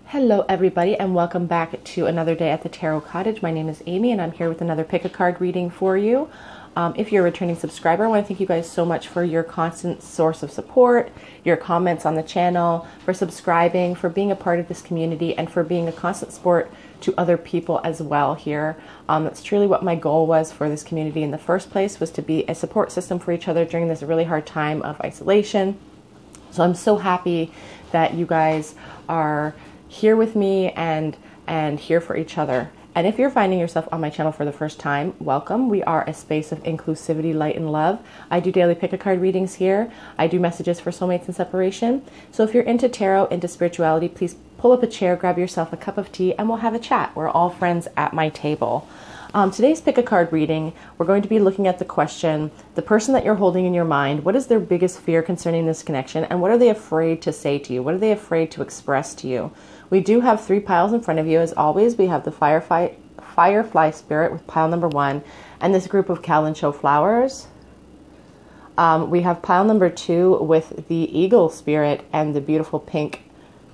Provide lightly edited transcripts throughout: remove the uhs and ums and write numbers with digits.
Hello everybody and welcome back to another day at the Tarot Cottage. My name is Amy and I'm here with another pick a card reading for you. If you're a returning subscriber, I want to thank you guys so much for your constant source of support, your comments on the channel, for subscribing, for being a part of this community, and for being a constant support to other people as well here. That's truly what my goal was for this community in the first place, was to be a support system for each other during this really hard time of isolation. So I'm so happy that you guys are here with me and here for each other. And if you're finding yourself on my channel for the first time, welcome. We are a space of inclusivity, light, and love. I do daily pick-a-card readings here. I do messages for soulmates and separation. So if you're into tarot, into spirituality, please pull up a chair, grab yourself a cup of tea, and we'll have a chat. We're all friends at my table. Today's pick-a-card reading, we're going to be looking at the question, the person that you're holding in your mind, what is their biggest fear concerning this connection, and what are they afraid to say to you? What are they afraid to express to you? We do have 3 piles in front of you. As always, we have the Firefly Spirit with pile number 1, and this group of Kalanchoe flowers. We have pile number 2 with the Eagle Spirit and the beautiful pink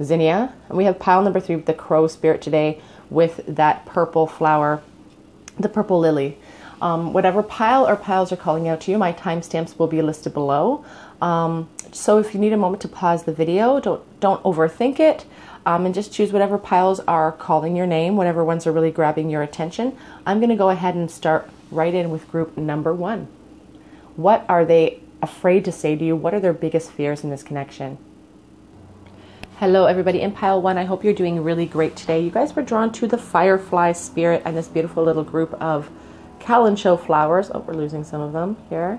zinnia. And we have pile number 3 with the Crow Spirit today with that purple flower, the purple lily. Whatever pile or piles are calling out to you, my timestamps will be listed below. So if you need a moment to pause the video, don't overthink it. And just choose whatever piles are calling your name, whatever ones are really grabbing your attention. I'm going to go ahead and start right in with group number 1. What are they afraid to say to you? What are their biggest fears in this connection? Hello everybody in pile 1. I hope you're doing really great today. You guys were drawn to the Firefly Spirit and this beautiful little group of Kalanchoe flowers. Oh, we're losing some of them here.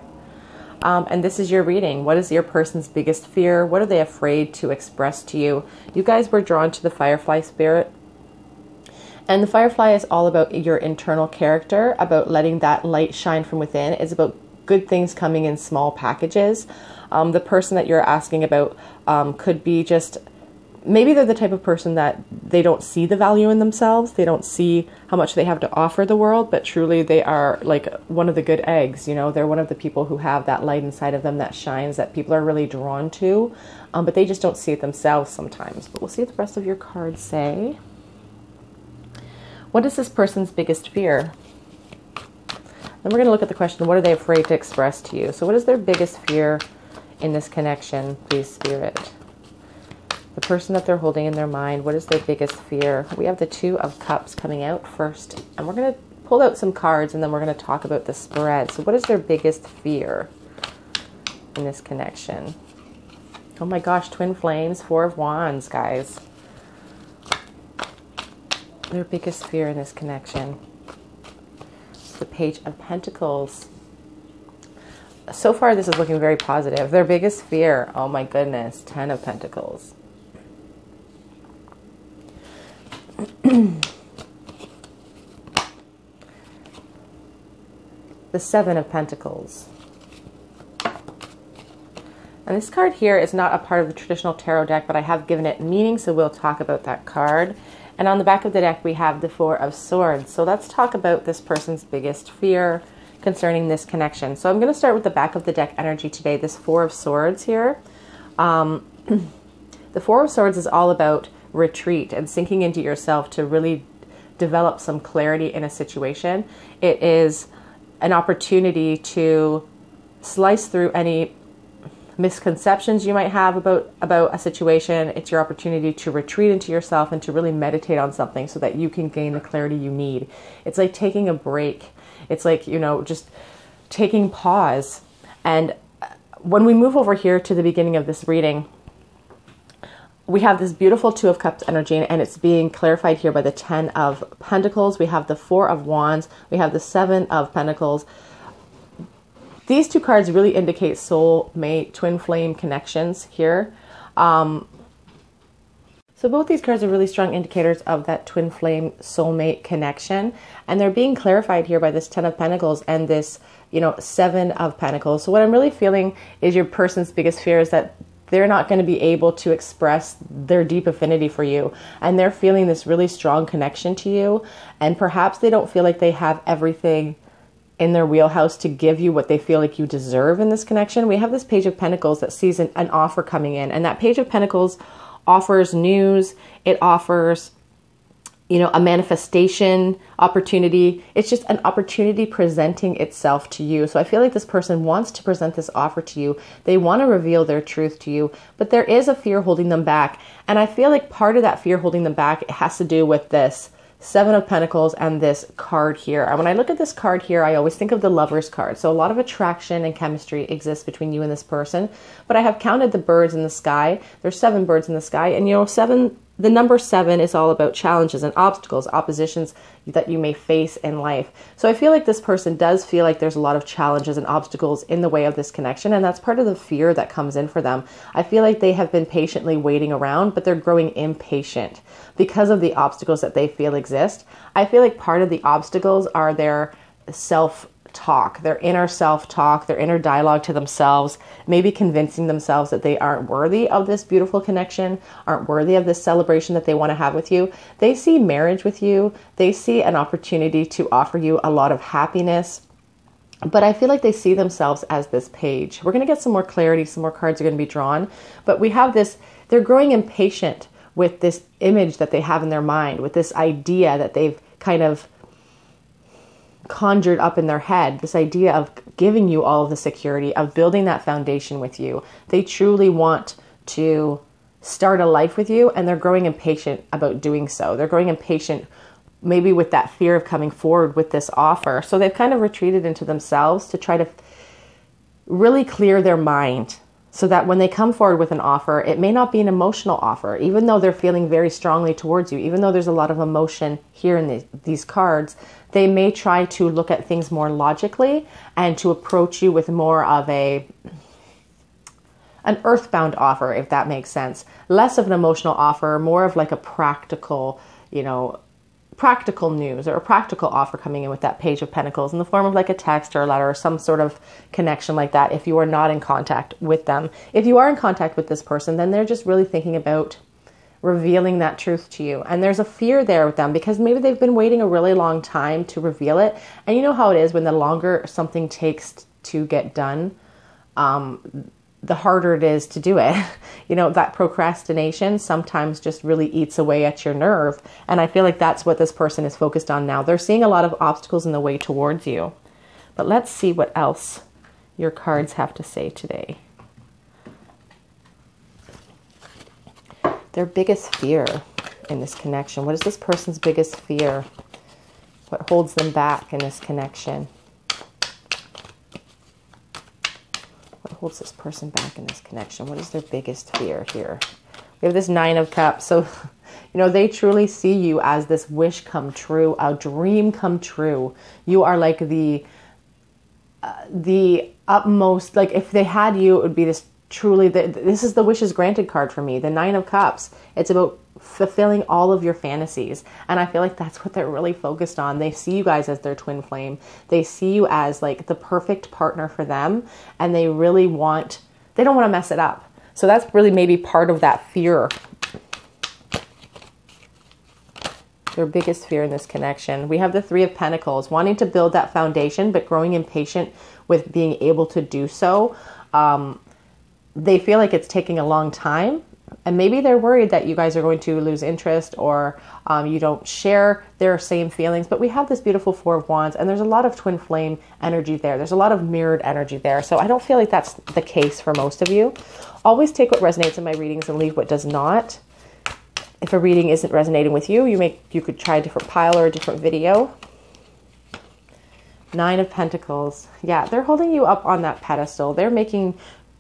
And this is your reading. What is your person's biggest fear? What are they afraid to express to you? You guys were drawn to the Firefly Spirit. And the Firefly is all about your internal character, about letting that light shine from within. It's about good things coming in small packages. The person that you're asking about could be just, maybe they're the type of person that they don't see the value in themselves. They don't see how much they have to offer the world, but truly they are like one of the good eggs. You know, they're one of the people who have that light inside of them that shines, that people are really drawn to, but they just don't see it themselves sometimes. But we'll see what the rest of your cards say. What is this person's biggest fear? Then we're going to look at the question, what are they afraid to express to you? So what is their biggest fear in this connection, please, Spirit? The person that they're holding in their mind, what is their biggest fear? We have the 2 of Cups coming out first. And we're going to pull out some cards and then we're going to talk about the spread. So what is their biggest fear in this connection? Oh my gosh, twin flames, 4 of Wands, guys. Their biggest fear in this connection. The Page of Pentacles. So far, this is looking very positive. Their biggest fear, oh my goodness, 10 of Pentacles. The 7 of Pentacles. And this card here is not a part of the traditional tarot deck, but I have given it meaning, so we'll talk about that card. And on the back of the deck, we have the 4 of Swords. So let's talk about this person's biggest fear concerning this connection. So I'm going to start with the back of the deck energy today, this 4 of Swords here. The 4 of Swords is all about retreat and sinking into yourself to really develop some clarity in a situation. It is an opportunity to slice through any misconceptions you might have about a situation. It's your opportunity to retreat into yourself and to really meditate on something so that you can gain the clarity you need. It's like taking a break. It's like, you know, just taking pause. And when we move over here to the beginning of this reading, we have this beautiful 2 of Cups energy, and it's being clarified here by the 10 of Pentacles. We have the 4 of Wands. We have the 7 of Pentacles. These 2 cards really indicate soulmate, twin flame connections here. So both these cards are really strong indicators of that twin flame soulmate connection. And they're being clarified here by this 10 of Pentacles and this, 7 of Pentacles. So what I'm really feeling is your person's biggest fear is that they're not going to be able to express their deep affinity for you. And they're feeling this really strong connection to you. And perhaps they don't feel like they have everything in their wheelhouse to give you what they feel like you deserve in this connection. We have this Page of Pentacles that sees an offer coming in. And that Page of Pentacles offers news. It offers, you know, a manifestation opportunity. It's just an opportunity presenting itself to you. So I feel like this person wants to present this offer to you. They want to reveal their truth to you, but there is a fear holding them back. And I feel like part of that fear holding them back, it has to do with this Seven of Pentacles and this card here. And when I look at this card here, I always think of the Lover's card. So a lot of attraction and chemistry exists between you and this person. But I have counted the birds in the sky. There's 7 birds in the sky. And you know, the number 7 is all about challenges and obstacles, oppositions that you may face in life. So I feel like this person does feel like there's a lot of challenges and obstacles in the way of this connection. And that's part of the fear that comes in for them. I feel like they have been patiently waiting around, but they're growing impatient because of the obstacles that they feel exist. I feel like part of the obstacles are their self-talk, their inner self-talk, their inner dialogue to themselves, maybe convincing themselves that they aren't worthy of this beautiful connection, aren't worthy of this celebration that they want to have with you. They see marriage with you. They see an opportunity to offer you a lot of happiness. But I feel like they see themselves as this page. We're going to get some more clarity. Some more cards are going to be drawn. But we have this, they're growing impatient with this image that they have in their mind, with this idea that they've kind of conjured up in their head, this idea of giving you all of the security, of building that foundation with you. They truly want to start a life with you, and they're growing impatient about doing so. They're growing impatient maybe with that fear of coming forward with this offer. So they've kind of retreated into themselves to try to really clear their mind, so that when they come forward with an offer, it may not be an emotional offer, even though they're feeling very strongly towards you, even though there's a lot of emotion here in these cards. They may try to look at things more logically and to approach you with more of an earthbound offer, if that makes sense. Less of an emotional offer, more of like a practical, you know, practical news or a practical offer coming in with that Page of Pentacles in the form of like a text or a letter or some sort of connection like that if you are not in contact with them. If you are in contact with this person, then they're just really thinking about revealing that truth to you. And there's a fear there with them because maybe they've been waiting a really long time to reveal it. And you know how it is when the longer something takes to get done, the harder it is to do it. You know, that procrastination sometimes just really eats away at your nerve. And I feel like that's what this person is focused on now. They're seeing a lot of obstacles in the way towards you. But let's see what else your cards have to say today. Their biggest fear in this connection. What is this person's biggest fear? What holds them back in this connection? What holds this person back in this connection? What is their biggest fear here? We have this 9 of Cups. So, you know, they truly see you as this wish come true, a dream come true. You are like the utmost, like if they had you, it would be this truly, this is the wishes granted card for me, the 9 of Cups. It's about fulfilling all of your fantasies. And I feel like that's what they're really focused on. They see you guys as their twin flame. They see you as like the perfect partner for them. And they really want, they don't want to mess it up. So that's really maybe part of that fear. Their biggest fear in this connection. We have the 3 of Pentacles, wanting to build that foundation, but growing impatient with being able to do so. They feel like it's taking a long time. And maybe they're worried that you guys are going to lose interest or you don't share their same feelings. But we have this beautiful 4 of Wands, and there's a lot of twin flame energy there. There's a lot of mirrored energy there. So I don't feel like that's the case for most of you. Always take what resonates in my readings and leave what does not. If a reading isn't resonating with you, you could try a different pile or a different video. 9 of Pentacles. Yeah, they're holding you up on that pedestal. They're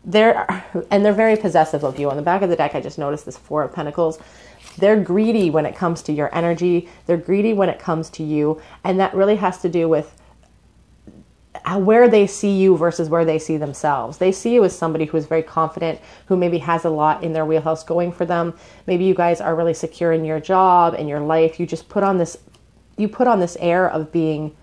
very possessive of you. On the back of the deck, I just noticed this 4 of Pentacles. They're greedy when it comes to your energy. They're greedy when it comes to you. And that really has to do with where they see you versus where they see themselves. They see you as somebody who is very confident, who maybe has a lot in their wheelhouse going for them. Maybe you guys are really secure in your job and your life. You put on this air of being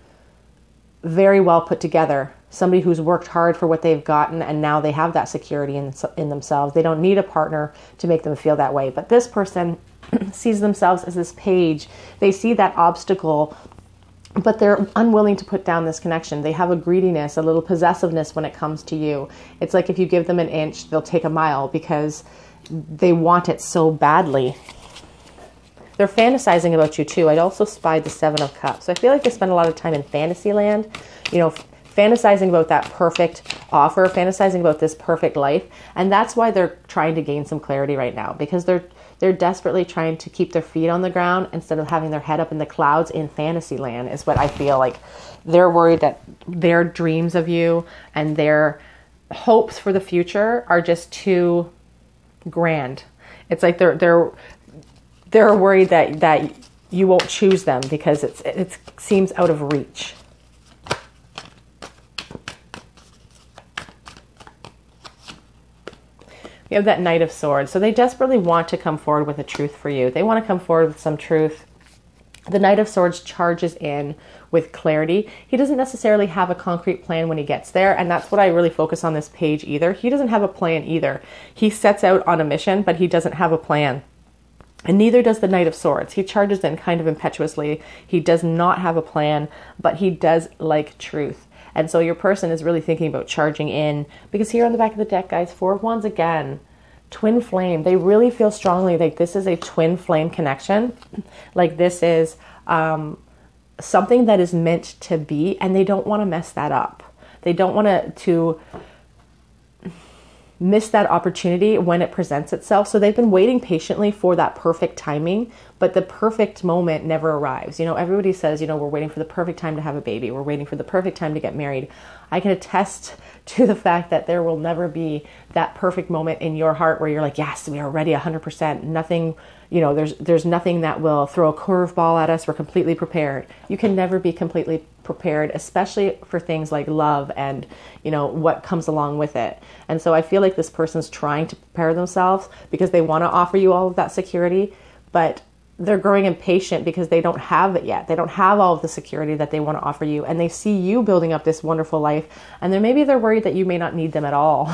very well put together. somebody who's worked hard for what they've gotten, and now they have that security in themselves. They don't need a partner to make them feel that way. But this person sees themselves as this page. They see that obstacle, but they're unwilling to put down this connection. They have a greediness, a little possessiveness when it comes to you. It's like if you give them an inch, they'll take a mile because they want it so badly. They're fantasizing about you too. I'd also spied the Seven of Cups. So I feel like they spend a lot of time in fantasy land, you know, fantasizing about that perfect offer, fantasizing about this perfect life. And that's why they're trying to gain some clarity right now, because they're desperately trying to keep their feet on the ground instead of having their head up in the clouds in fantasy land, is what I feel like. They're worried that their dreams of you and their hopes for the future are just too grand. It's like they're worried that you won't choose them because it seems out of reach. You have that Knight of Swords. So they desperately want to come forward with a truth for you. They want to come forward with some truth. The Knight of Swords charges in with clarity. He doesn't necessarily have a concrete plan when he gets there, and that's what I really focus on this page either. He doesn't have a plan either. He sets out on a mission, but he doesn't have a plan. And neither does the Knight of Swords. He charges in kind of impetuously. He does not have a plan, but he does like truth. And so your person is really thinking about charging in, because here on the back of the deck, guys, Four of Wands again, twin flame. They really feel strongly like this is a twin flame connection. Like this is something that is meant to be, and they don't want to mess that up. They don't want to miss that opportunity when it presents itself. So they've been waiting patiently for that perfect timing, but the perfect moment never arrives. You know, everybody says, you know, we're waiting for the perfect time to have a baby. We're waiting for the perfect time to get married. I can attest to the fact that there will never be that perfect moment in your heart where you're like, yes, we are ready 100%. Nothing, you know, there's nothing that will throw a curveball at us. We're completely prepared. You can never be completely prepared, especially for things like love and, you know, what comes along with it. And so I feel like this person's trying to prepare themselves because they want to offer you all of that security, but they're growing impatient because they don't have it yet. They don't have all of the security that they want to offer you, and they see you building up this wonderful life, and then maybe they're worried that you may not need them at all.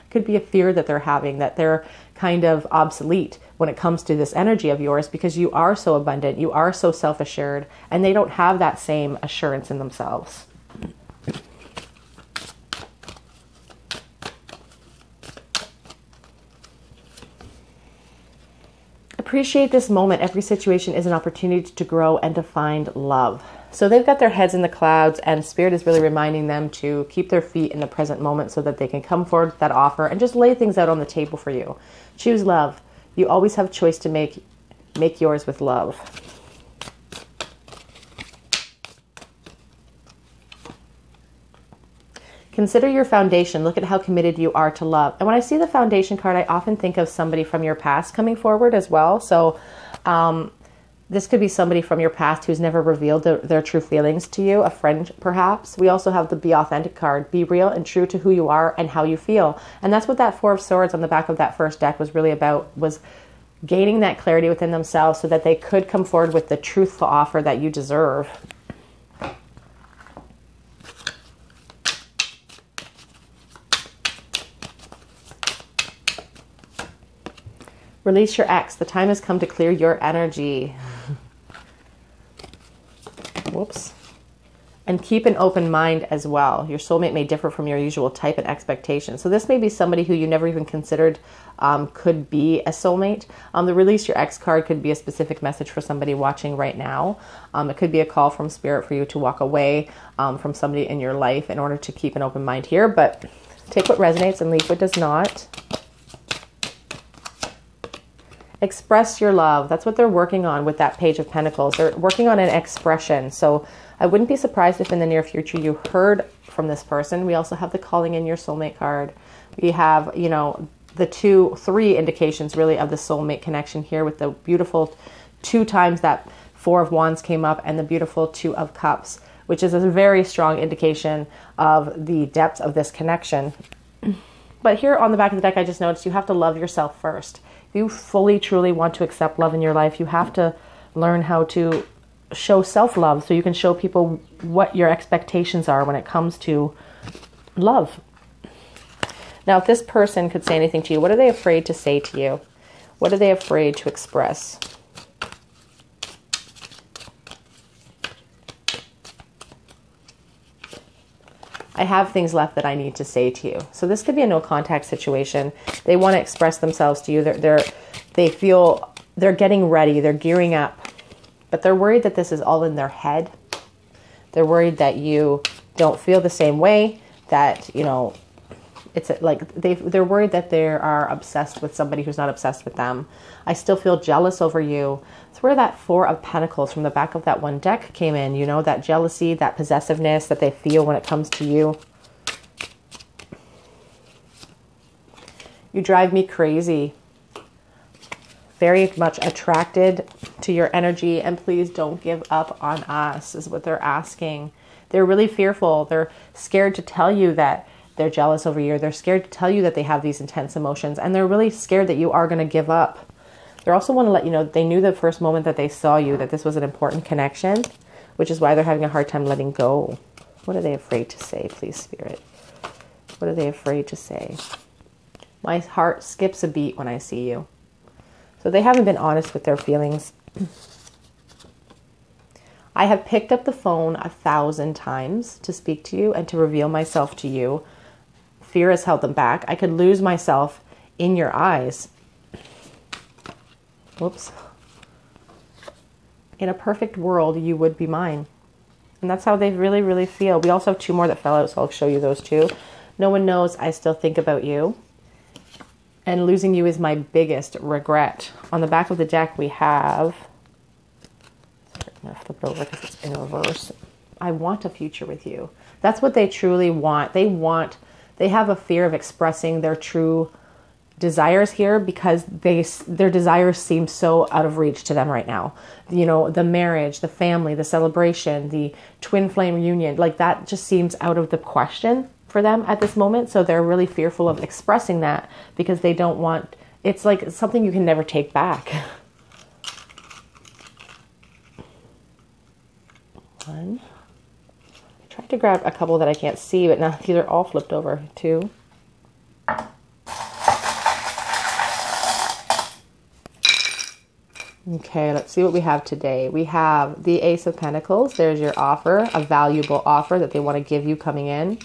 Could be a fear that they're having, that they're kind of obsolete when it comes to this energy of yours, because you are so abundant, you are so self-assured, and they don't have that same assurance in themselves. Appreciate this moment. Every situation is an opportunity to grow and to find love. So they've got their heads in the clouds, and Spirit is really reminding them to keep their feet in the present moment so that they can come forward with that offer and just lay things out on the table for you. Choose love. You always have a choice to make yours with love. Consider your foundation. Look at how committed you are to love. And when I see the foundation card, I often think of somebody from your past coming forward as well. So this could be somebody from your past who's never revealed their true feelings to you, a friend perhaps. We also have the Be Authentic card. Be real and true to who you are and how you feel. And that's what that Four of Swords on the back of that first deck was really about, was gaining that clarity within themselves so that they could come forward with the truthful offer that you deserve. Release your ex. The time has come to clear your energy. Whoops. And keep an open mind as well. Your soulmate may differ from your usual type and expectation. So this may be somebody who you never even considered could be a soulmate. The Release Your Ex card could be a specific message for somebody watching right now. It could be a call from Spirit for you to walk away from somebody in your life in order to keep an open mind here. But take what resonates and leave what does not. Express your love. That's what they're working on with that Page of Pentacles. They're working on an expression. So I wouldn't be surprised if in the near future you heard from this person. We also have the Calling in Your Soulmate card. We have, you know, the 3 indications really of the soulmate connection here with the beautiful 2 times that Four of Wands came up and the beautiful 2 of Cups, which is a very strong indication of the depth of this connection. But here on the back of the deck, I just noticed you have to love yourself first. If you fully, truly want to accept love in your life, you have to learn how to show self-love, so you can show people what your expectations are when it comes to love. Now, if this person could say anything to you, what are they afraid to say to you? What are they afraid to express? I have things left that I need to say to you. So this could be a no contact situation. They want to express themselves to you. They feel they're getting ready. They're gearing up. But they're worried that this is all in their head. They're worried that you don't feel the same way. That, you know, it's like they're worried that they are obsessed with somebody who's not obsessed with them. I still feel jealous over you. It's where that Four of Pentacles from the back of that one deck came in. You know, that jealousy, that possessiveness that they feel when it comes to you. You drive me crazy. Very much attracted to your energy, and please don't give up on us, is what they're asking. They're really fearful. They're scared to tell you that they're jealous over you. They're scared to tell you that they have these intense emotions, and they're really scared that you are going to give up. They also want to let you know they knew the first moment that they saw you that this was an important connection, which is why they're having a hard time letting go. What are they afraid to say, please, Spirit? What are they afraid to say? My heart skips a beat when I see you. So they haven't been honest with their feelings. I have picked up the phone 1,000 times to speak to you and to reveal myself to you. Fear has held them back. I could lose myself in your eyes. Whoops. In a perfect world, you would be mine. And that's how they really, really feel. We also have 2 more that fell out, so I'll show you those 2. No one knows I still think about you. And losing you is my biggest regret. On the back of the deck, we have... I'm going to flip it over because it's in reverse. I want a future with you. That's what they truly want. They have a fear of expressing their true desires here because their desires seem so out of reach to them right now. You know, the marriage, the family, the celebration, the twin flame union, like that just seems out of the question for them at this moment. So they're really fearful of expressing that because they don't want, it's like something you can never take back. One. I tried to grab a couple that I can't see, but now these are all flipped over. 2. Okay, let's see what we have today. We have the Ace of Pentacles. There's your offer, a valuable offer that they want to give you coming in.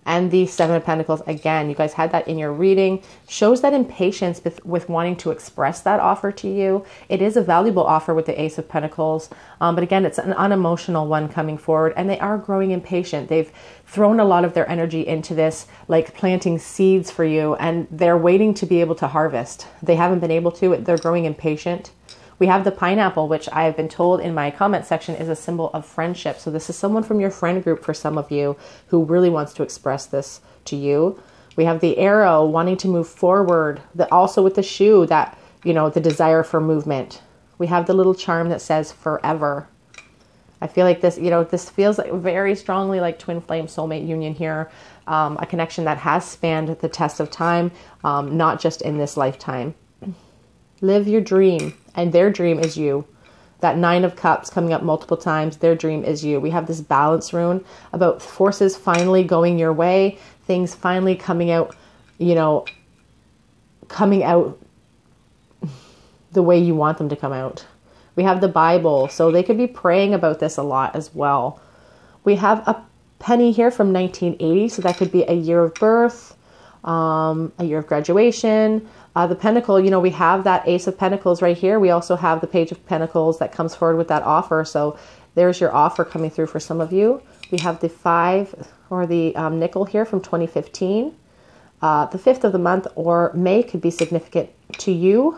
And the Seven of Pentacles, again, you guys had that in your reading, shows that impatience with wanting to express that offer to you. It is a valuable offer with the Ace of Pentacles, but again, it's an unemotional one coming forward, and they are growing impatient. They've thrown a lot of their energy into this, like planting seeds for you, and they're waiting to be able to harvest. They haven't been able to. They're growing impatient. We have the pineapple, which I have been told in my comment section is a symbol of friendship. So this is someone from your friend group for some of you who really wants to express this to you. We have the arrow, wanting to move forward. Also with the shoe, that, you know, the desire for movement. We have the little charm that says forever. I feel like this, you know, this feels like very strongly like twin flame soulmate union here. A connection that has spanned the test of time, not just in this lifetime. Live your dream, and their dream is you. That Nine of Cups coming up multiple times, their dream is you. We have this balance rune about forces finally going your way, things finally coming out, you know, coming out the way you want them to come out. We have the Bible, so they could be praying about this a lot as well. We have a penny here from 1980, so that could be a year of birth, a year of graduation. The Pentacle, you know, we have that Ace of Pentacles right here. We also have the Page of Pentacles that comes forward with that offer. So there's your offer coming through for some of you. We have the 5 or the nickel here from 2015. The 5th of the month or May could be significant to you.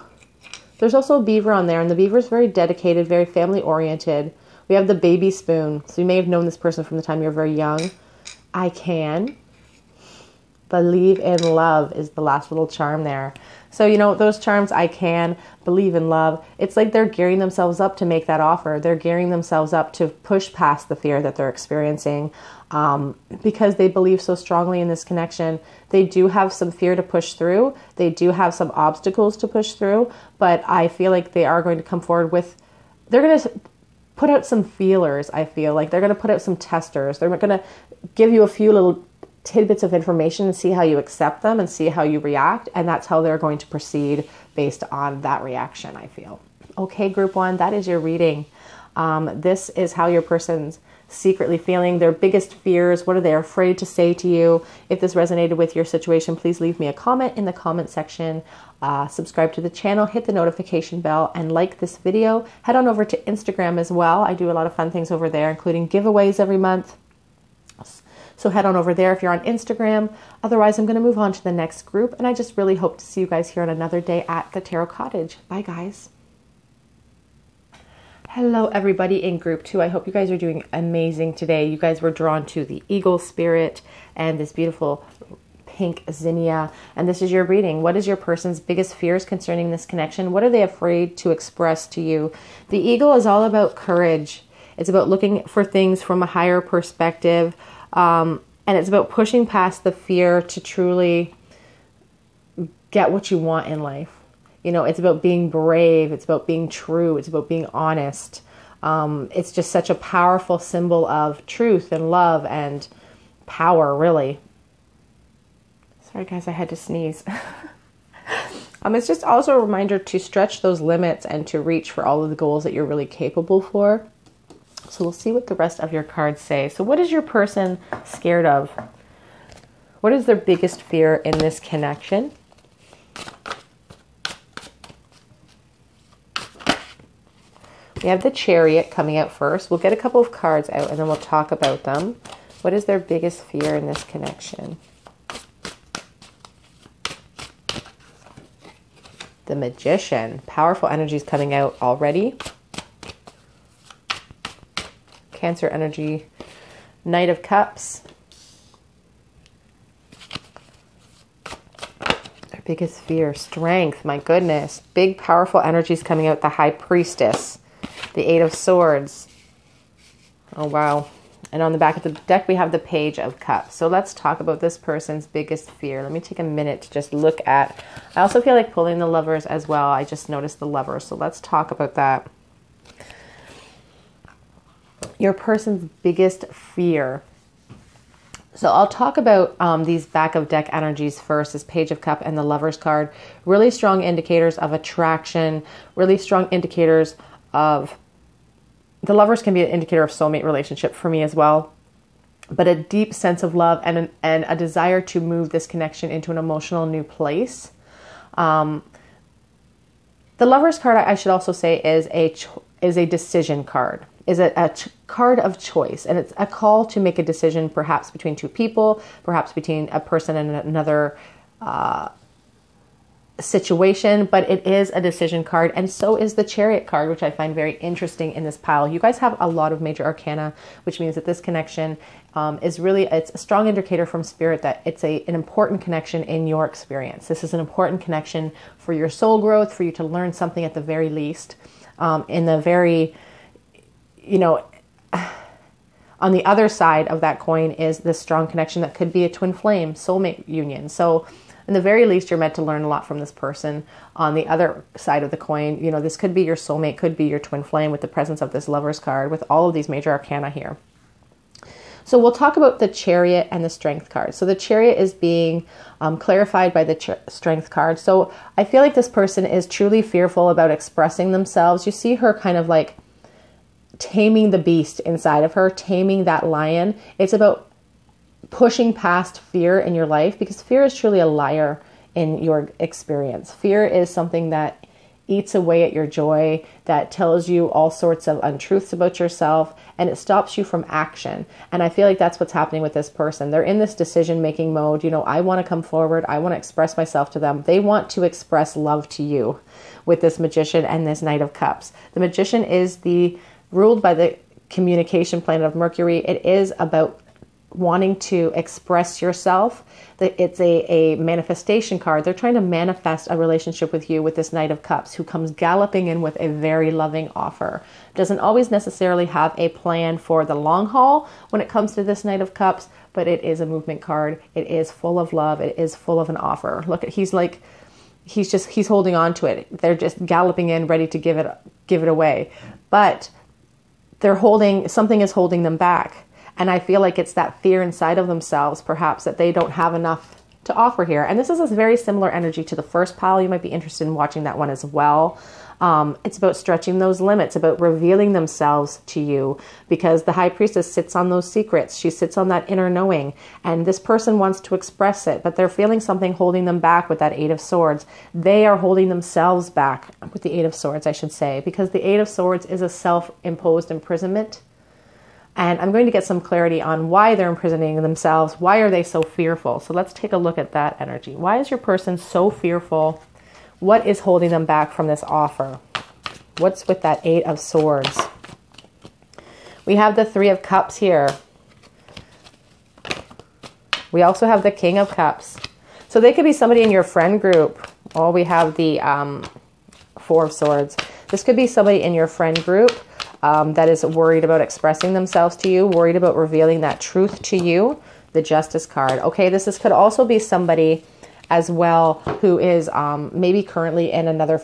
There's also a beaver on there, and the beaver is very dedicated, very family oriented. We have the baby spoon. So you may have known this person from the time you were very young. I can. Believe in love is the last little charm there. So, you know, those charms, I can, believe in love. It's like they're gearing themselves up to make that offer. They're gearing themselves up to push past the fear that they're experiencing because they believe so strongly in this connection. They do have some fear to push through. They do have some obstacles to push through, but I feel like they are going to come forward with, they're going to put out some feelers. I feel like they're going to put out some testers. They're going to give you a few little tidbits of information and see how you accept them and see how you react. And that's how they're going to proceed based on that reaction, I feel. Okay, group one, that is your reading. This is how your person's secretly feeling, their biggest fears. What are they afraid to say to you? If this resonated with your situation, please leave me a comment in the comment section. Subscribe to the channel, hit the notification bell, and like this video. Head on over to Instagram as well. I do a lot of fun things over there, including giveaways every month. So head on over there if you're on Instagram. Otherwise, I'm going to move on to the next group, and I just really hope to see you guys here on another day at the Tarot Cottage. Bye, guys. Hello, everybody in group 2. I hope you guys are doing amazing today. You guys were drawn to the eagle spirit and this beautiful pink zinnia. And this is your reading. What is your person's biggest fears concerning this connection? What are they afraid to express to you? The eagle is all about courage. It's about looking for things from a higher perspective. And it's about pushing past the fear to truly get what you want in life. You know, it's about being brave. It's about being true. It's about being honest. It's just such a powerful symbol of truth and love and power, really. Sorry, guys, I had to sneeze. It's just also a reminder to stretch those limits and to reach for all of the goals that you're really capable for. So we'll see what the rest of your cards say. So what is your person scared of? What is their biggest fear in this connection? We have the Chariot coming out first. We'll get a couple of cards out and then we'll talk about them. What is their biggest fear in this connection? The Magician. Powerful energies coming out already. Cancer energy. Knight of Cups. Their biggest fear. Strength. My goodness. Big, powerful energies coming out. The High Priestess. The Eight of Swords. Oh, wow. And on the back of the deck, we have the Page of Cups. So let's talk about this person's biggest fear. Let me take a minute to just look at. I also feel like pulling the Lovers as well. I just noticed the Lovers. So let's talk about that. Your person's biggest fear. So I'll talk about these back of deck energies first, this Page of Cup and the Lovers card. Really strong indicators of attraction. Really strong indicators of... The Lovers can be an indicator of soulmate relationship for me as well, but a deep sense of love and a desire to move this connection into an emotional new place. The Lovers card, I should also say, is a decision card, is a card of choice, and it's a call to make a decision, perhaps between two people, perhaps between a person and another situation, but it is a decision card, and so is the Chariot card, which I find very interesting in this pile. You guys have a lot of major arcana, which means that this connection is really, it's a strong indicator from Spirit that it's an important connection in your experience. This is an important connection for your soul growth, for you to learn something at the very least. In the very, you know, on the other side of that coin is this strong connection that could be a twin flame soulmate union. So in the very least, you're meant to learn a lot from this person. On the other side of the coin, you know, this could be your soulmate, could be your twin flame with the presence of this Lovers card, with all of these major arcana here. So we'll talk about the Chariot and the Strength card. So the Chariot is being clarified by the Strength card. So I feel like this person is truly fearful about expressing themselves. You see her kind of like taming the beast inside of her, taming that lion. It's about pushing past fear in your life, because fear is truly a liar in your experience. Fear is something that eats away at your joy, that tells you all sorts of untruths about yourself, and it stops you from action. And I feel like that's what's happening with this person. They're in this decision-making mode. You know, I want to come forward. I want to express myself to them. They want to express love to you with this Magician and this Knight of Cups. The Magician is ruled by the communication planet of Mercury. It is about wanting to express yourself. It's a manifestation card. They're trying to manifest a relationship with you with this Knight of Cups, who comes galloping in with a very loving offer. Doesn't always necessarily have a plan for the long haul when it comes to this Knight of Cups, but it is a movement card. It is full of love. It is full of an offer. Look at, he's holding on to it. They're just galloping in, ready to give it away. But something is holding them back. And I feel like it's that fear inside of themselves, perhaps, that they don't have enough to offer here. And this is a very similar energy to the first pile. You might be interested in watching that one as well. It's about stretching those limits, about revealing themselves to you, because the High Priestess sits on those secrets. She sits on that inner knowing, and this person wants to express it, but they're feeling something holding them back with that Eight of Swords. They are holding themselves back with the Eight of Swords, I should say, because the Eight of Swords is a self-imposed imprisonment. And I'm going to get some clarity on why they're imprisoning themselves. Why are they so fearful? So let's take a look at that energy. Why is your person so fearful? What is holding them back from this offer? What's with that Eight of Swords? We have the Three of Cups here. We also have the King of Cups. So they could be somebody in your friend group. Oh, we have the Four of Swords. This could be somebody in your friend group that is worried about expressing themselves to you, worried about revealing that truth to you. The Justice card. Okay, could also be somebody as well who is maybe currently in another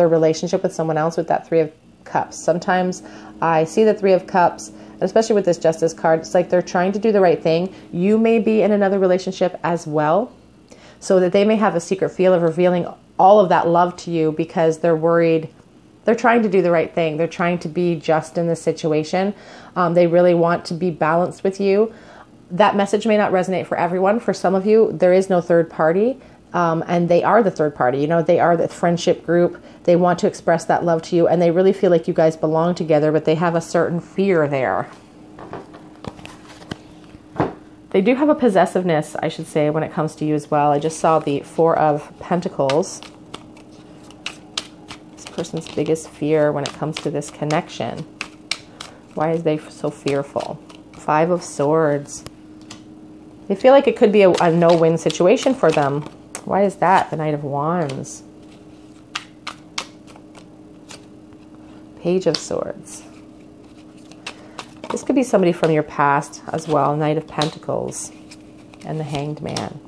relationship with someone else with that Three of Cups. Sometimes I see the Three of Cups, and especially with this Justice card, it's like they're trying to do the right thing. You may be in another relationship as well, so that they may have a secret fear of revealing all of that love to you because they're worried. They're trying to do the right thing. They're trying to be just in this situation. They really want to be balanced with you. That message may not resonate for everyone. For some of you, there is no third party, and they are the third party. You know, they are the friendship group. They want to express that love to you, and they really feel like you guys belong together, but they have a certain fear there. They do have a possessiveness, I should say, when it comes to you as well. I just saw the Four of Pentacles. Person's biggest fear when it comes to this connection. Why is they so fearful? Five of Swords. They feel like it could be a no-win situation for them. Why is that? The Knight of Wands. Page of Swords. This could be somebody from your past as well. Knight of Pentacles and the Hanged Man.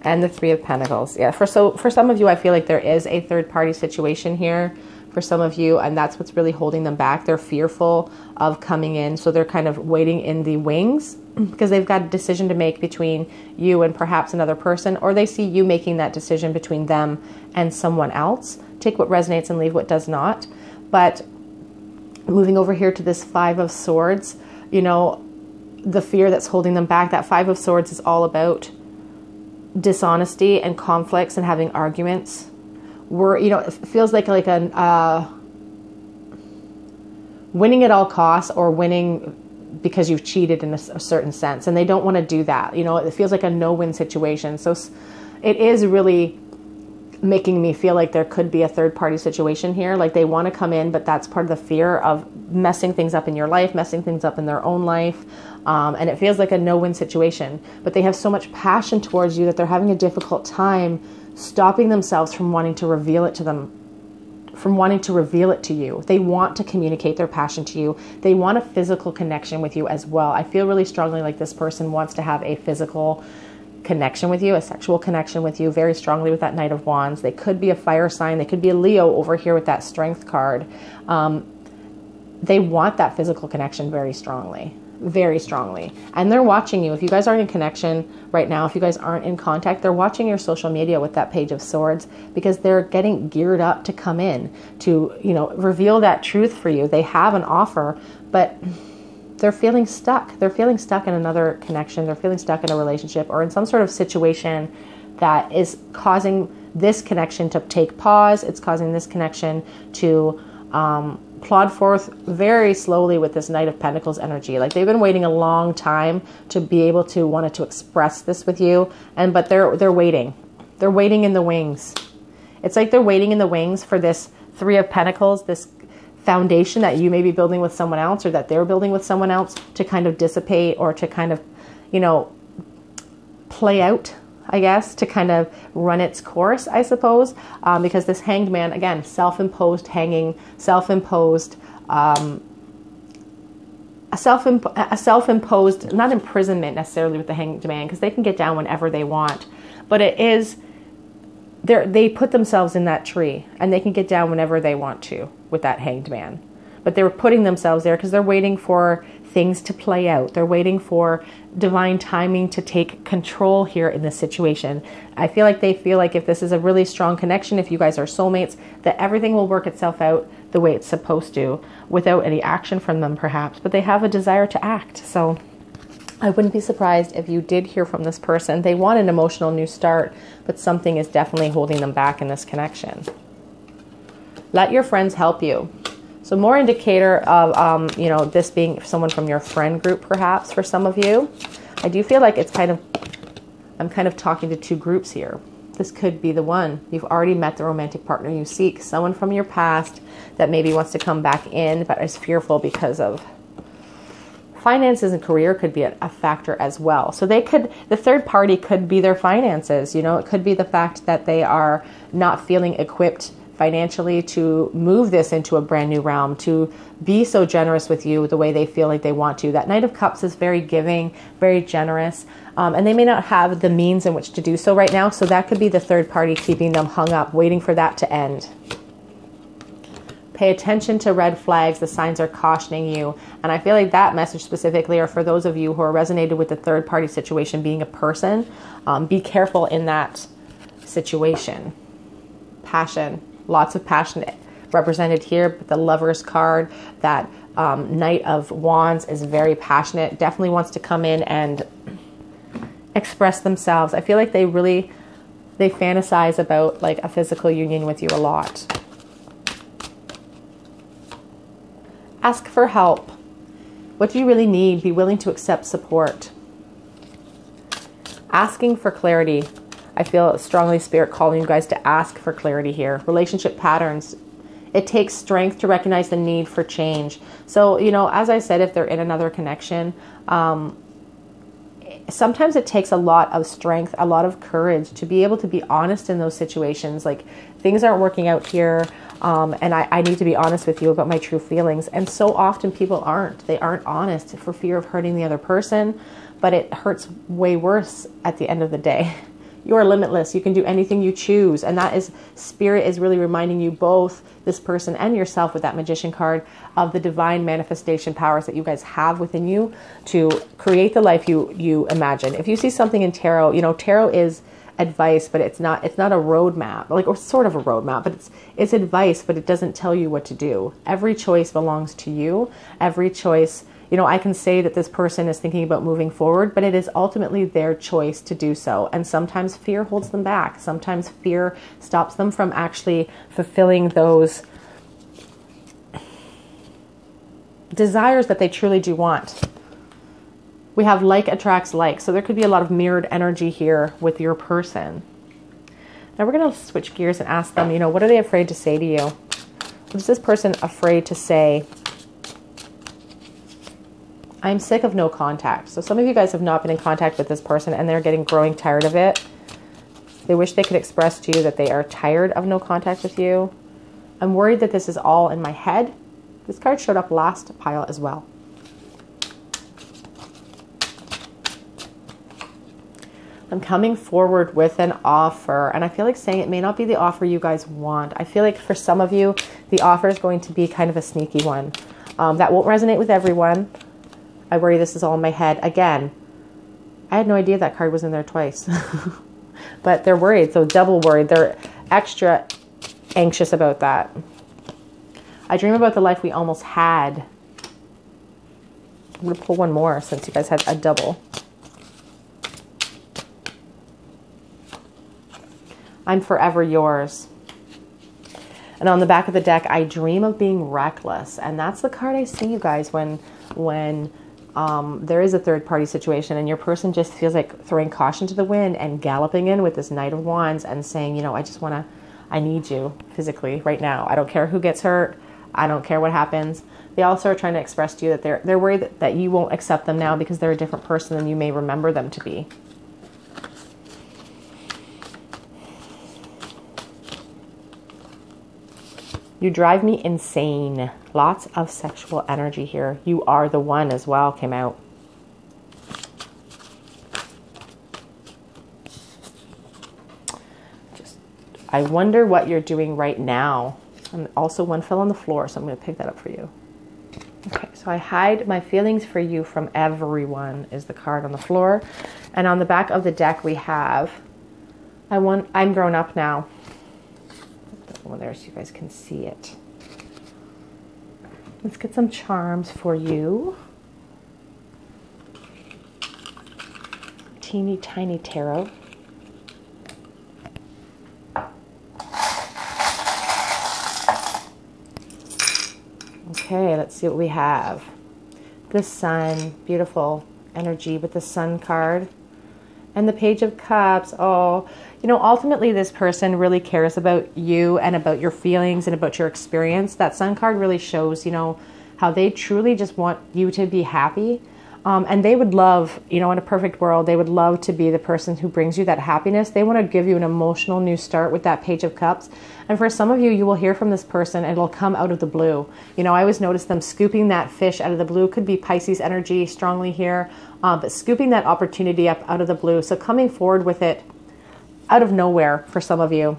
And the Three of Pentacles. Yeah, for some of you, I feel like there is a third-party situation here for some of you, and that's what's really holding them back. They're fearful of coming in, so they're kind of waiting in the wings because they've got a decision to make between you and perhaps another person, or they see you making that decision between them and someone else. Take what resonates and leave what does not. But moving over here to this Five of Swords, you know, the fear that's holding them back, that Five of Swords is all about dishonesty and conflicts and having arguments. It feels like a winning at all costs, or winning because you've cheated in a certain sense, and they don't want to do that. You know, it feels like a no-win situation. So it is really making me feel like there could be a third-party situation here. Like they want to come in, but that's part of the fear of messing things up in your life, messing things up in their own life. And it feels like a no-win situation. But they have so much passion towards you that they're having a difficult time stopping themselves from wanting to reveal it to them, from wanting to reveal it to you. They want to communicate their passion to you. They want a physical connection with you as well. I feel really strongly like this person wants to have a physical connection with you, a sexual connection with you, very strongly with that Knight of Wands. They could be a fire sign. They could be a Leo over here with that Strength card. They want that physical connection very strongly. Very strongly. And they're watching you. If you guys aren't in connection right now, if you guys aren't in contact, they're watching your social media with that Page of Swords, because they're getting geared up to come in to, reveal that truth for you. They have an offer, but they're feeling stuck. They're feeling stuck in another connection. They're feeling stuck in a relationship or in some sort of situation that is causing this connection to take pause. It's causing this connection to plod forth very slowly with this Knight of Pentacles energy. Like they've been waiting a long time to be able to want to express this with you, but they're waiting. They're waiting in the wings. It's like they're waiting in the wings for this Three of Pentacles, this foundation that you may be building with someone else, or that they're building with someone else, to kind of dissipate, or to kind of, play out, I guess, to kind of run its course, I suppose, because this Hanged Man, again, self-imposed hanging, self-imposed, a self-imposed, not imprisonment necessarily with the Hanged Man, because they can get down whenever they want, but it is, they put themselves in that tree, and they can get down whenever they want to with that Hanged Man. but they're putting themselves there because they're waiting for things to play out. They're waiting for divine timing to take control here in this situation. I feel like they feel like if this is a really strong connection, if you guys are soulmates, that everything will work itself out the way it's supposed to without any action from them perhaps, but they have a desire to act. So I wouldn't be surprised if you did hear from this person. They want an emotional new start, but something is definitely holding them back in this connection. Let your friends help you. So more indicator of, you know, this being someone from your friend group, perhaps for some of you. I do feel like it's kind of, I'm kind of talking to two groups here. This could be the one. You've already met the romantic partner you seek. Someone from your past that maybe wants to come back in, but is fearful because of finances, and career could be a factor as well. So they could, the third party could be their finances. You know, it could be the fact that they are not feeling equipped financially to move this into a brand new realm, to be so generous with you the way they feel like they want to. That Knight of Cups is very giving, very generous, and they may not have the means in which to do so right now. So that could be the third party keeping them hung up, waiting for that to end. Pay attention to red flags. The signs are cautioning you. And I feel like that message specifically are for those of you who are resonated with the third party situation being a person. Be careful in that situation. Passion. Lots of passion represented here, but the Lover's card, that Knight of Wands is very passionate, definitely wants to come in and express themselves. I feel like they fantasize about like a physical union with you a lot. Ask for help. What do you really need? Be willing to accept support. Asking for clarity. I feel strongly Spirit calling you guys to ask for clarity here. Relationship patterns. It takes strength to recognize the need for change. So, you know, as I said, if they're in another connection, sometimes it takes a lot of strength, a lot of courage to be able to be honest in those situations. Like, things aren't working out here, and I need to be honest with you about my true feelings. And so often people aren't. They aren't honest for fear of hurting the other person, but it hurts way worse at the end of the day. You are limitless. You can do anything you choose. And that is, Spirit is really reminding you, both this person and yourself with that Magician card, of the divine manifestation powers that you guys have within you to create the life you imagine. If you see something in tarot, you know, tarot is advice, but it's not a roadmap, like, or sort of a roadmap, but it's advice, but it doesn't tell you what to do. Every choice belongs to you. Every choice, you know, I can say that this person is thinking about moving forward, but it is ultimately their choice to do so. And sometimes fear holds them back. Sometimes fear stops them from actually fulfilling those desires that they truly do want. We have like attracts like. So there could be a lot of mirrored energy here with your person. Now we're going to switch gears and ask them, you know, what are they afraid to say to you? What is this person afraid to say? I'm sick of no contact. So some of you guys have not been in contact with this person and they're growing tired of it. They wish they could express to you that they are tired of no contact with you. I'm worried that this is all in my head. This card showed up last pile as well. I'm coming forward with an offer, and I feel like saying it may not be the offer you guys want. I feel like for some of you, the offer is going to be kind of a sneaky one. That won't resonate with everyone. I worry this is all in my head. Again, I had no idea that card was in there twice. But they're worried, so double worried. They're extra anxious about that. I dream about the life we almost had. I'm going to pull one more since you guys had a double. I'm forever yours. And on the back of the deck, I dream of being reckless. And that's the card I see, you guys, when there is a third party situation and your person just feels like throwing caution to the wind and galloping in with this Knight of Wands and saying, you know, I need you physically right now. I don't care who gets hurt. I don't care what happens. They also are trying to express to you that they're worried that you won't accept them now because they're a different person than you may remember them to be. You drive me insane. Lots of sexual energy here. You are the one as well came out. I wonder what you're doing right now. And also one fell on the floor, so I'm going to pick that up for you. So I hide my feelings for you from everyone is the card on the floor. And on the back of the deck we have, I'm grown up now. Put that one there so you guys can see it. Let's get some charms for you. Teeny tiny tarot. Okay, let's see what we have. The Sun, beautiful energy with the Sun card. And the Page of Cups. Oh, you know, ultimately this person really cares about you and about your feelings and about your experience. That Sun card really shows, you know, how they truly just want you to be happy. And they would love, you know, in a perfect world, they would love to be the person who brings you that happiness. They want to give you an emotional new start with that Page of Cups. And for some of you, you will hear from this person and it'll come out of the blue. You know, I always notice them scooping that fish out of the blue. Could be Pisces energy strongly here, but scooping that opportunity up out of the blue. So coming forward with it out of nowhere for some of you.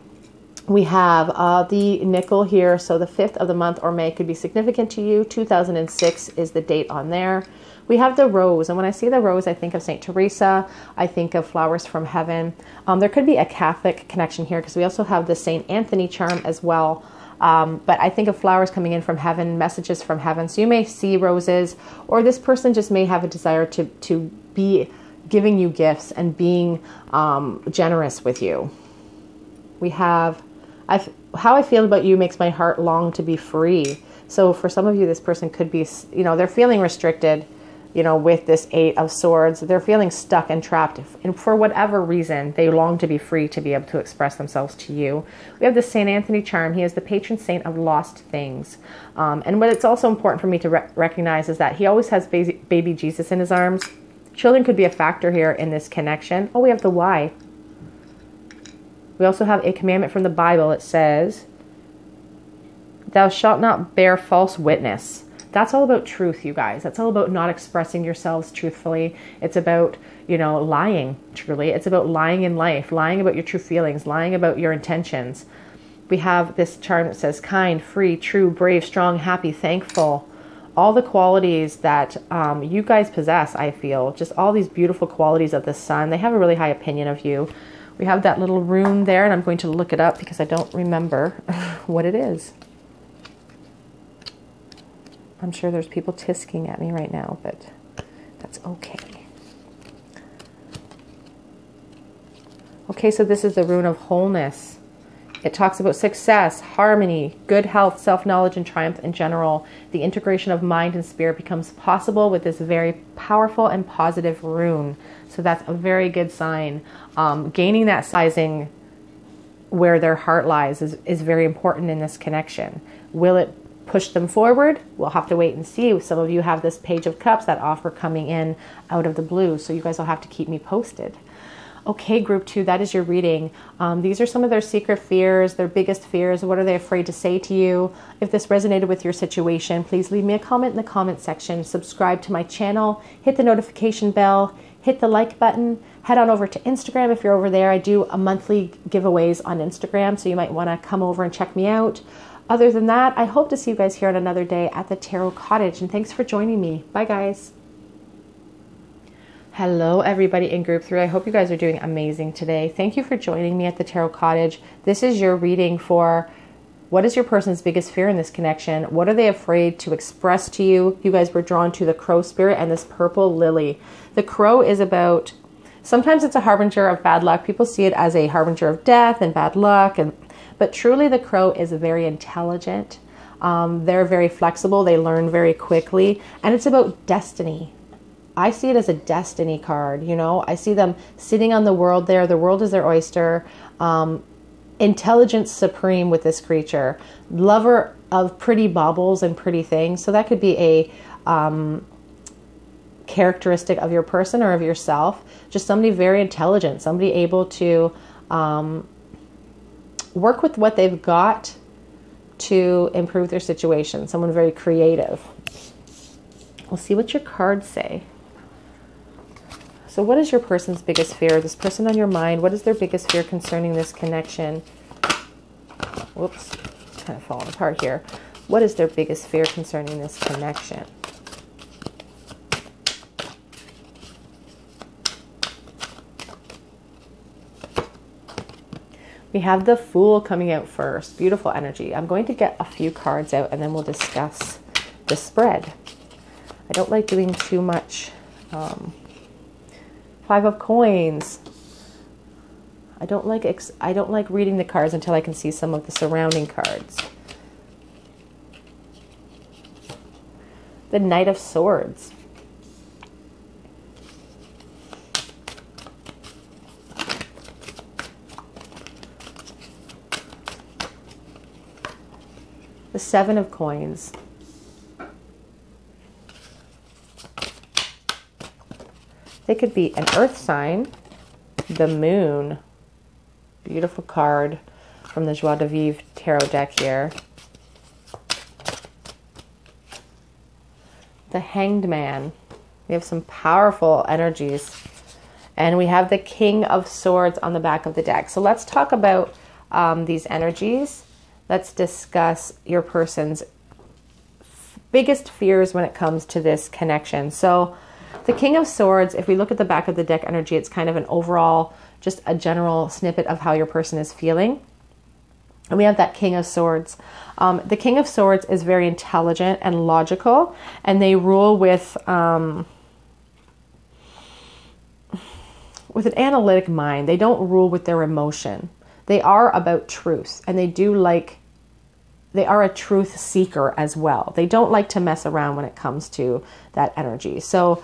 We have the nickel here. So the 5th of the month or May could be significant to you. 2006 is the date on there. We have the rose, and when I see the rose, I think of St. Teresa. I think of flowers from heaven. There could be a Catholic connection here because we also have the St. Anthony charm as well. But I think of flowers coming in from heaven, messages from heaven. So you may see roses, or this person just may have a desire to be giving you gifts and being generous with you. We have, how I feel about you makes my heart long to be free. So for some of you, this person could be, you know, they're feeling restricted, you know, with this 8 of Swords. They're feeling stuck and trapped. And for whatever reason, they long to be free to be able to express themselves to you. We have the St. Anthony charm. He is the patron saint of lost things. And what it's also important for me to recognize is that he always has baby Jesus in his arms. Children could be a factor here in this connection. Oh, we have the Y. We also have a commandment from the Bible. It says, "Thou shalt not bear false witness." That's all about truth, you guys. That's all about not expressing yourselves truthfully. It's about, you know, lying, truly. It's about lying in life, lying about your true feelings, lying about your intentions. We have this charm that says kind, free, true, brave, strong, happy, thankful. All the qualities that you guys possess, I feel. Just all these beautiful qualities of the Sun. They have a really high opinion of you. We have that little rune there, and I'm going to look it up because I don't remember what it is. I'm sure there's people tisking at me right now, but that's okay. Okay, so this is the rune of wholeness. It talks about success, harmony, good health, self-knowledge, and triumph in general. The integration of mind and spirit becomes possible with this very powerful and positive rune. So that's a very good sign. Gaining that sizing where their heart lies is very important in this connection. Will it push them forward? We'll have to wait and see. Some of you have this Page of Cups, that offer coming in out of the blue. So you guys will have to keep me posted. Okay, group 2, that is your reading. These are some of their secret fears, their biggest fears. What are they afraid to say to you? If this resonated with your situation, please leave me a comment in the comment section. Subscribe to my channel, hit the notification bell, hit the like button, head on over to Instagram if you're over there. I do a monthly giveaways on Instagram, so you might want to come over and check me out. Other than that, I hope to see you guys here on another day at the Tarot Cottage, and thanks for joining me. Bye, guys. Hello, everybody in group 3. I hope you guys are doing amazing today. Thank you for joining me at the Tarot Cottage. This is your reading for what is your person's biggest fear in this connection? What are they afraid to express to you? You guys were drawn to the crow spirit and this purple lily. The crow is about, sometimes it's a harbinger of bad luck. People see it as a harbinger of death and bad luck, but truly the crow is very intelligent. They're very flexible. They learn very quickly. And it's about destiny. I see it as a destiny card. You know, I see them sitting on the world there. The world is their oyster. Intelligence supreme with this creature. Lover of pretty baubles and pretty things. So that could be a characteristic of your person or of yourself. Just somebody very intelligent. Somebody able to work with what they've got to improve their situation. Someone very creative. We'll see what your cards say. So what is your person's biggest fear? This person on your mind, what is their biggest fear concerning this connection? Whoops, kind of falling apart here. What is their biggest fear concerning this connection? We have the Fool coming out first. Beautiful energy. I'm going to get a few cards out and then we'll discuss the spread. I don't like doing too much. 5 of Coins. I don't like reading the cards until I can see some of the surrounding cards. The Knight of Swords. The 7 of Coins. They could be an earth sign. The Moon. Beautiful card from the Joie de Vivre tarot deck here. The Hanged Man. We have some powerful energies. And we have the King of Swords on the back of the deck. So let's talk about these energies. Let's discuss your person's biggest fears when it comes to this connection. So the King of Swords, if we look at the back of the deck energy, it's kind of an overall, just a general snippet of how your person is feeling. And we have that King of Swords. The King of Swords is very intelligent and logical, and they rule with an analytic mind. They don't rule with their emotion. They are about truth, and they are a truth seeker as well. They don't like to mess around when it comes to that energy. So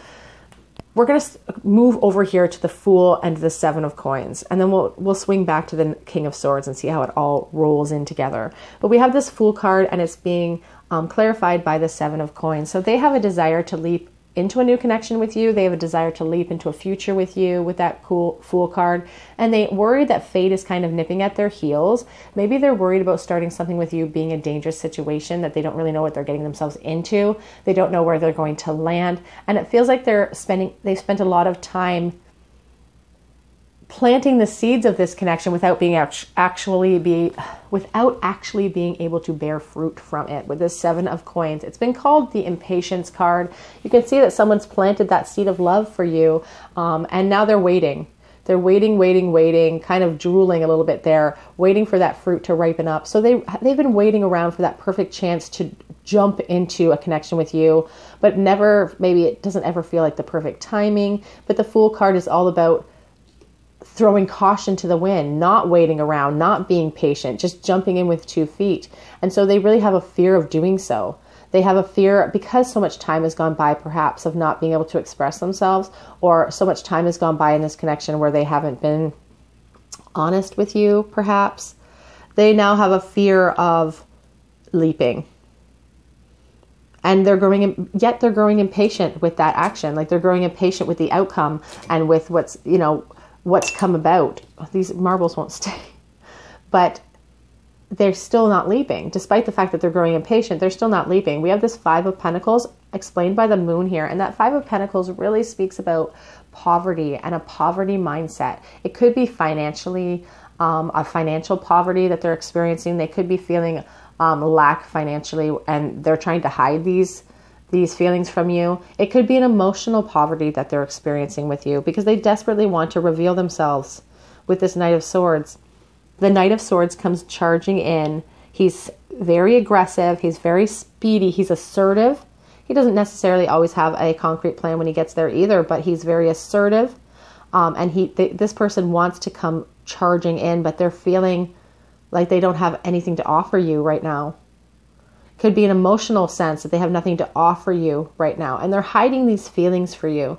we're going to move over here to the Fool and the 7 of Coins, and then we'll swing back to the King of Swords and see how it all rolls in together. But we have this Fool card, and it's being clarified by the 7 of Coins. So they have a desire to leap into a new connection with you. They have a desire to leap into a future with you with that cool Fool card. And they worry that fate is kind of nipping at their heels. Maybe they're worried about starting something with you being a dangerous situation that they don't really know what they're getting themselves into. They don't know where they're going to land. And it feels like they've spent a lot of time planting the seeds of this connection without actually being able to bear fruit from it. With this 7 of Coins, it's been called the Impatience card. You can see that someone's planted that seed of love for you, and now they're waiting. They're waiting, kind of drooling a little bit there, waiting for that fruit to ripen up. So they've been waiting around for that perfect chance to jump into a connection with you, but maybe it doesn't ever feel like the perfect timing. But the Fool card is all about throwing caution to the wind, not waiting around, not being patient, just jumping in with 2 feet. And so they really have a fear of doing so. They have a fear because so much time has gone by, perhaps, of not being able to express themselves, or so much time has gone by in this connection where they haven't been honest with you, perhaps. They now have a fear of leaping. And they're growing impatient with that action. Like they're growing impatient with the outcome and with what's come about. These marbles won't stay. But they're still not leaping. Despite the fact that they're growing impatient, they're still not leaping. We have this 5 of Pentacles explained by the Moon here. And that 5 of Pentacles really speaks about poverty and a poverty mindset. It could be financially, a financial poverty that they're experiencing. They could be feeling lack financially, and they're trying to hide these feelings from you. It could be an emotional poverty that they're experiencing with you because they desperately want to reveal themselves with this Knight of Swords. The Knight of Swords comes charging in. He's very aggressive. He's very speedy. He's assertive. He doesn't necessarily always have a concrete plan when he gets there either, but he's very assertive. And this person wants to come charging in, but they're feeling like they don't have anything to offer you right now. Could be an emotional sense that they have nothing to offer you right now. And they're hiding these feelings for you.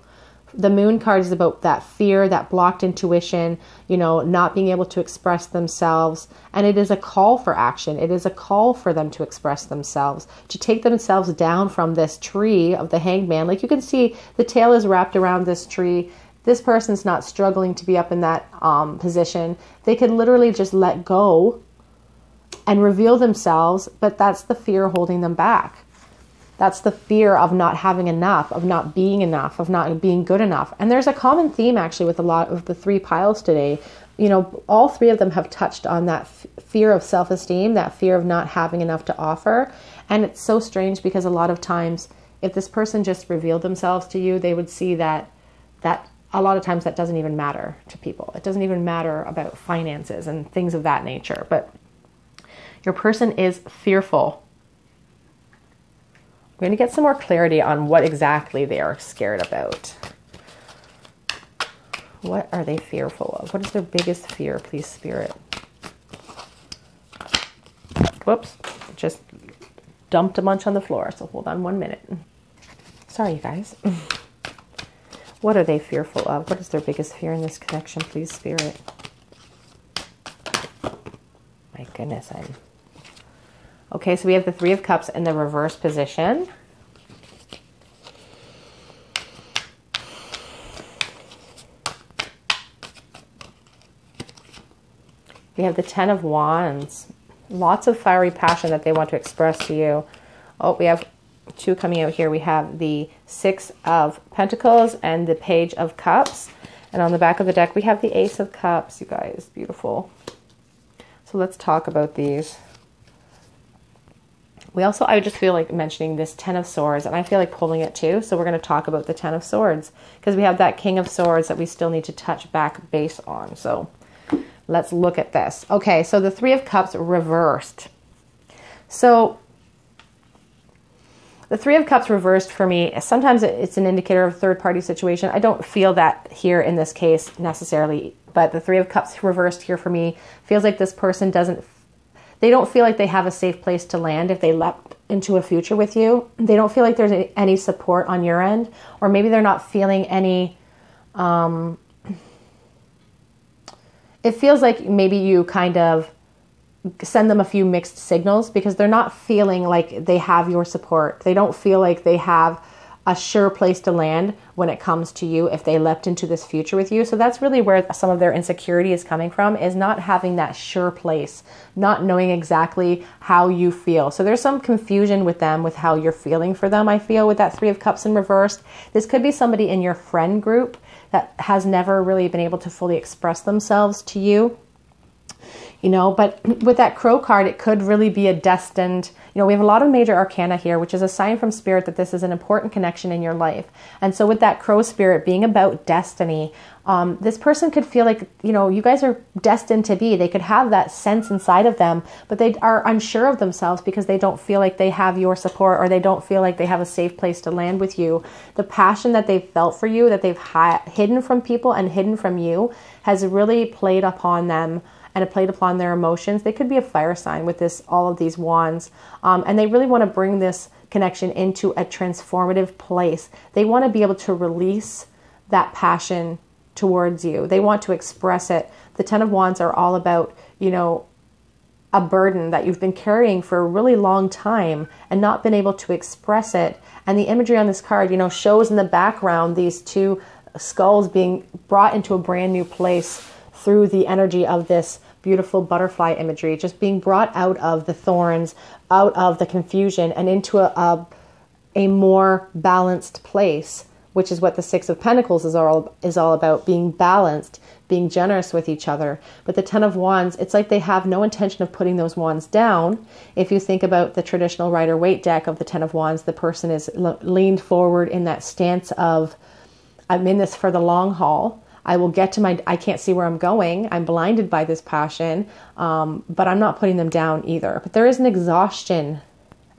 The Moon card is about that fear, that blocked intuition, not being able to express themselves. And it is a call for action. It is a call for them to express themselves, to take themselves down from this tree of the Hanged Man. Like you can see, the tail is wrapped around this tree. This person's not struggling to be up in that position. They could literally just let go and reveal themselves, but that's the fear holding them back. That's the fear of not having enough, of not being enough, of not being good enough. And there's a common theme actually with a lot of the 3 piles today. All 3 of them have touched on that fear of self-esteem, that fear of not having enough to offer. And it's so strange because a lot of times if this person just revealed themselves to you, they would see that a lot of times that doesn't even matter to people. It doesn't even matter about finances and things of that nature. But your person is fearful. We're going to get some more clarity on what exactly they are scared about. What are they fearful of? What is their biggest fear, please, Spirit? Whoops, just dumped a bunch on the floor, so hold on 1 minute. Sorry, you guys. What are they fearful of? What is their biggest fear in this connection, please, Spirit? My goodness, Okay, so we have the Three of Cups in the reverse position. We have the Ten of Wands. Lots of fiery passion that they want to express to you. Oh, we have two coming out here. We have the Six of Pentacles and the Page of Cups. And on the back of the deck, we have the Ace of Cups, you guys. Beautiful. So let's talk about these. I just feel like mentioning this Ten of Swords, and I feel like pulling it too. So we're going to talk about the Ten of Swords because we have that King of Swords that we still need to touch back base on. So let's look at this. Okay, so the Three of Cups reversed. So the Three of Cups reversed for me, sometimes it's an indicator of a third-party situation. I don't feel that here in this case necessarily, but the Three of Cups reversed here for me feels like this person they don't feel like they have a safe place to land if they leapt into a future with you. They don't feel like there's any support on your end, or maybe they're not feeling any... It feels like maybe you kind of send them a few mixed signals because they're not feeling like they have your support. They don't feel like they have a sure place to land when it comes to you if they leapt into this future with you. So that's really where some of their insecurity is coming from, is not having that sure place, not knowing exactly how you feel. So there's some confusion with them, with how you're feeling for them, I feel, with that Three of Cups in reversed. This could be somebody in your friend group that has never really been able to fully express themselves to you. You know, but with that Crow card, it could really be a destined, you know, we have a lot of major arcana here, which is a sign from Spirit that this is an important connection in your life. And so with that Crow Spirit being about destiny, this person could feel like, you know, you guys are destined to be. They could have that sense inside of them, but they are unsure of themselves because they don't feel like they have your support, or they don't feel like they have a safe place to land with you. The passion that they've felt for you, that they've hidden from people and hidden from you, has really played upon them, and it played upon their emotions. They could be a fire sign with all of these wands. And they really want to bring this connection into a transformative place. They want to be able to release that passion towards you. They want to express it. The Ten of Wands are all about, you know, a burden that you've been carrying for a really long time and not been able to express it. And the imagery on this card, you know, shows in the background these two skulls being brought into a brand new place through the energy of this beautiful butterfly imagery, just being brought out of the thorns, out of the confusion, and into a more balanced place, which is what the Six of Pentacles is all about, being balanced, being generous with each other. But the Ten of Wands, it's like they have no intention of putting those wands down. If you think about the traditional Rider-Waite deck of the Ten of Wands, the person is leaned forward in that stance of, I'm in this for the long haul. I will get to I can't see where I'm going. I'm blinded by this passion, but I'm not putting them down either. But there is an exhaustion,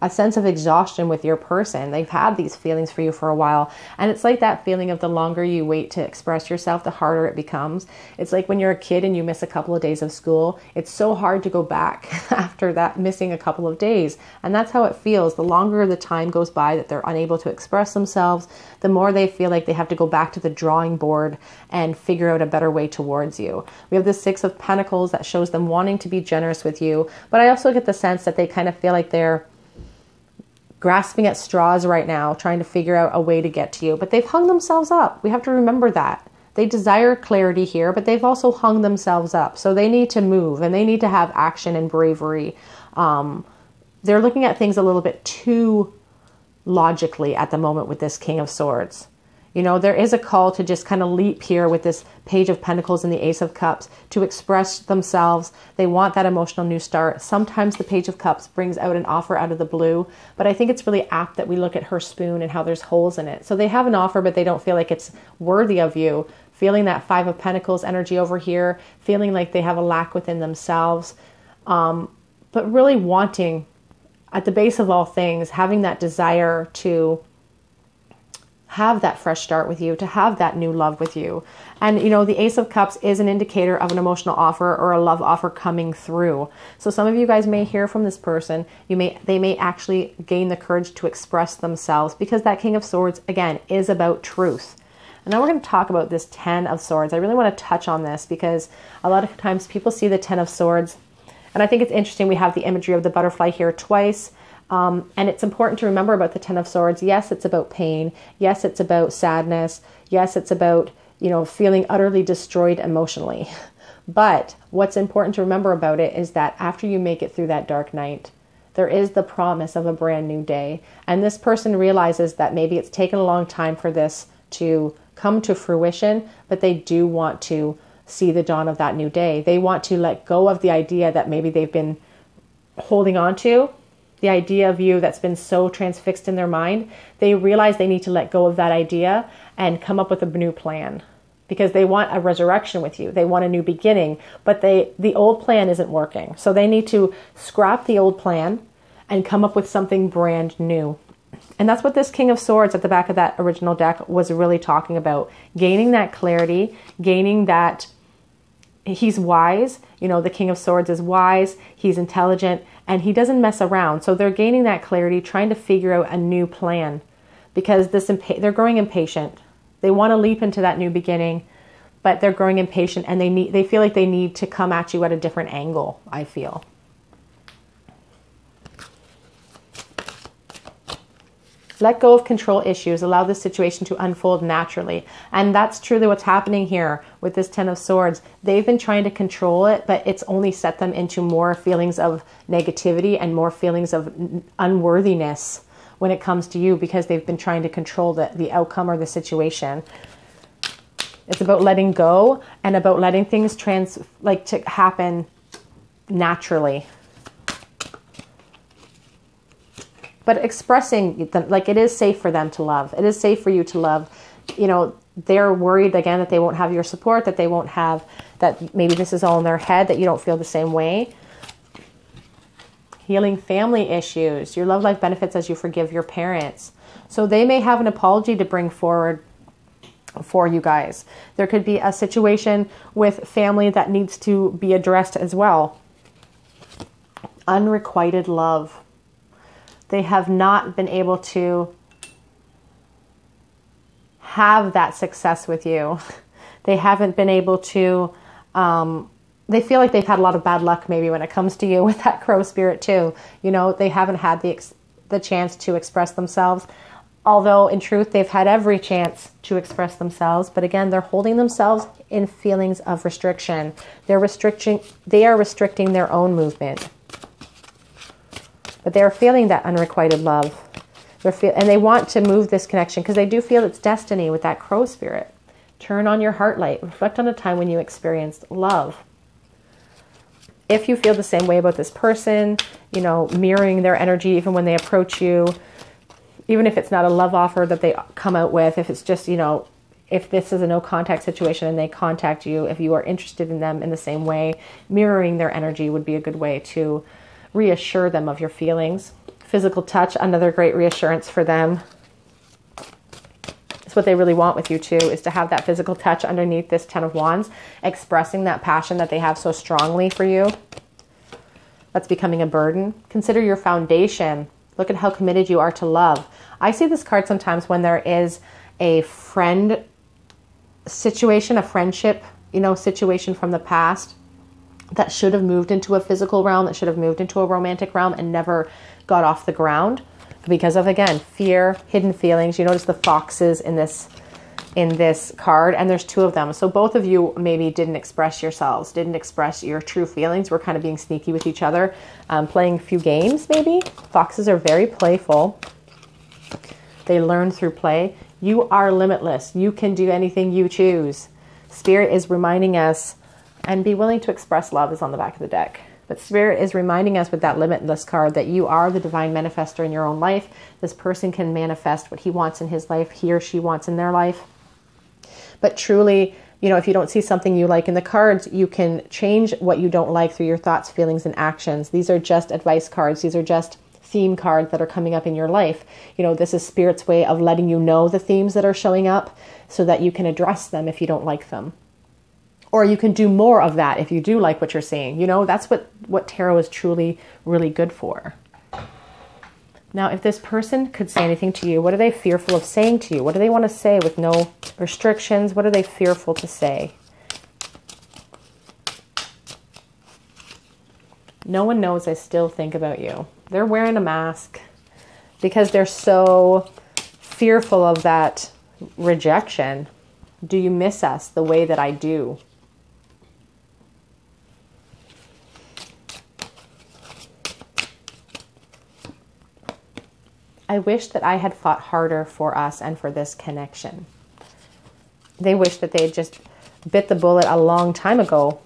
a sense of exhaustion with your person. They've had these feelings for you for a while. And it's like that feeling of the longer you wait to express yourself, the harder it becomes. It's like when you're a kid and you miss a couple of days of school, it's so hard to go back after that, missing a couple of days. And that's how it feels. The longer the time goes by that they're unable to express themselves, the more they feel like they have to go back to the drawing board and figure out a better way towards you. We have the Six of Pentacles that shows them wanting to be generous with you. But I also get the sense that they kind of feel like they're grasping at straws right now, trying to figure out a way to get to you. But they've hung themselves up. We have to remember that. They desire clarity here, but they've also hung themselves up. So they need to move, and they need to have action and bravery. They're looking at things a little bit too logically at the moment with this King of Swords. You know, there is a call to just kind of leap here with this Page of Pentacles and the Ace of Cups to express themselves. They want that emotional new start. Sometimes the Page of Cups brings out an offer out of the blue, but I think it's really apt that we look at her spoon and how there's holes in it. So they have an offer, but they don't feel like it's worthy of you feeling that Five of Pentacles energy over here, feeling like they have a lack within themselves, but really wanting, at the base of all things, having that desire to have that fresh start with you, to have that new love with you. And, you know, the Ace of Cups is an indicator of an emotional offer or a love offer coming through. So some of you guys may hear from this person. They may actually gain the courage to express themselves, because that King of Swords, again, is about truth. And now we're going to talk about this Ten of Swords. I really want to touch on this because a lot of times people see the Ten of Swords, and I think it's interesting. We have the imagery of the butterfly here twice. And it's important to remember about the Ten of Swords. Yes, it's about pain. Yes, it's about sadness. Yes, it's about, you know, feeling utterly destroyed emotionally. But what's important to remember about it is that after you make it through that dark night, there is the promise of a brand new day. And this person realizes that maybe it's taken a long time for this to come to fruition, but they do want to see the dawn of that new day. They want to let go of the idea that maybe they've been holding on to, the idea of you that's been so transfixed in their mind. They realize they need to let go of that idea and come up with a new plan, because they want a resurrection with you. They want a new beginning, but the old plan isn't working. So they need to scrap the old plan and come up with something brand new. And that's what this King of Swords at the back of that original deck was really talking about. Gaining that clarity, gaining that he's wise. You know, the King of Swords is wise, he's intelligent, and he doesn't mess around. So they're gaining that clarity, trying to figure out a new plan, because they're growing impatient. They want to leap into that new beginning, but they're growing impatient, and they feel like they need to come at you at a different angle, I feel. Let go of control issues. Allow this situation to unfold naturally. And that's truly what's happening here with this Ten of Swords. They've been trying to control it, but it's only set them into more feelings of negativity and more feelings of unworthiness when it comes to you, because they've been trying to control the outcome or the situation. It's about letting go and about letting things to happen naturally. But expressing them, like, it is safe for them to love. It is safe for you to love. You know, they're worried, again, that they won't have your support, that they won't have, that maybe this is all in their head, that you don't feel the same way. Healing family issues. Your love life benefits as you forgive your parents. So they may have an apology to bring forward for you guys. There could be a situation with family that needs to be addressed as well. Unrequited love. They have not been able to have that success with you. They haven't been able to, they feel like they've had a lot of bad luck maybe when it comes to you with that crow spirit too. You know, they haven't had the chance to express themselves. Although in truth, they've had every chance to express themselves. But again, they're holding themselves in feelings of restriction. They are restricting their own movement. But they're feeling that unrequited love. And they want to move this connection because they do feel it's destiny with that crow spirit. Turn on your heart light. Reflect on a time when you experienced love. If you feel the same way about this person, you know, mirroring their energy even when they approach you, even if it's not a love offer that they come out with, if it's just, you know, if this is a no contact situation and they contact you, if you are interested in them in the same way, mirroring their energy would be a good way to reassure them of your feelings. Physical touch, another great reassurance for them. It's what they really want with you too, is to have that physical touch underneath this Ten of Wands, expressing that passion that they have so strongly for you. That's becoming a burden. Consider your foundation. Look at how committed you are to love. I see this card sometimes when there is a friend situation, a friendship, you know, situation from the past that should have moved into a physical realm, that should have moved into a romantic realm and never got off the ground because of, again, fear, hidden feelings. You notice the foxes in this card, and there's two of them. So both of you maybe didn't express yourselves, didn't express your true feelings, were kind of being sneaky with each other, playing a few games maybe. Foxes are very playful. They learn through play. You are limitless. You can do anything you choose. Spirit is reminding us, and be willing to express love is on the back of the deck. But Spirit is reminding us with that Limitless card that you are the divine manifestor in your own life. This person can manifest what he wants in his life, he or she wants in their life. But truly, You know, if you don't see something you like in the cards, you can change what you don't like through your thoughts, feelings, and actions. These are just advice cards. These are just theme cards that are coming up in your life. You know, this is Spirit's way of letting you know the themes that are showing up so that you can address them if you don't like them. Or you can do more of that if you do like what you're seeing. You know, that's what tarot is truly really good for. Now, if this person could say anything to you, what are they fearful of saying to you? What do they want to say with no restrictions? What are they fearful to say? No one knows I still think about you. They're wearing a mask because they're so fearful of that rejection. Do you miss us the way that I do? I wish that I had fought harder for us and for this connection. They wish that they had just bit the bullet a long time ago